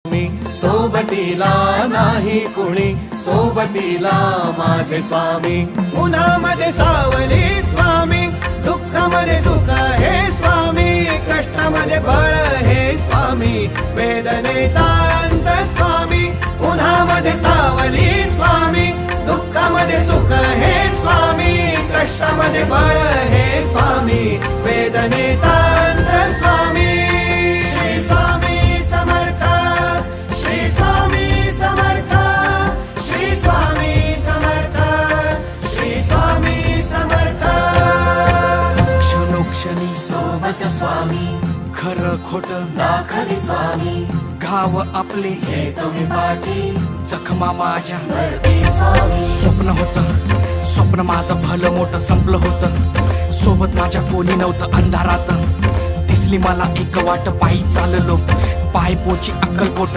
सोबतीला नाही कुणी, सोबतीला माझे स्वामी. उन्हामध्ये सावली स्वामी, दुःखामध्ये सुख हे स्वामी, कष्टामध्ये बळ हे स्वामी, वेदनेचा अंत स्वामी. उन्हामध्ये सावली स्वामी, दुःखामध्ये सुख हे स्वामी, कष्टामध्ये बळ हे स्वामी, वेदनेचा अंत स्वामी. श्री स्वामी समर्थ, श्री स्वामी समर्थ, श्री स्वामी समर्थ, श्री स्वामी समर्थ. क्षणोक्षणी सोबत स्वामी, खरं खोट दाखले स्वामी, घाव आपले हे तुम्ही पाठी जखमा माझ्या भरती स्वामी. स्वप्न होतं, स्वप्न माझं भलं मोठं संपलं होतं. सोबत माझ्या कोणी नव्हतं अंधारात. दिसली मला एक वाट, पायी चाललो पाय पोची अक्कलकोट.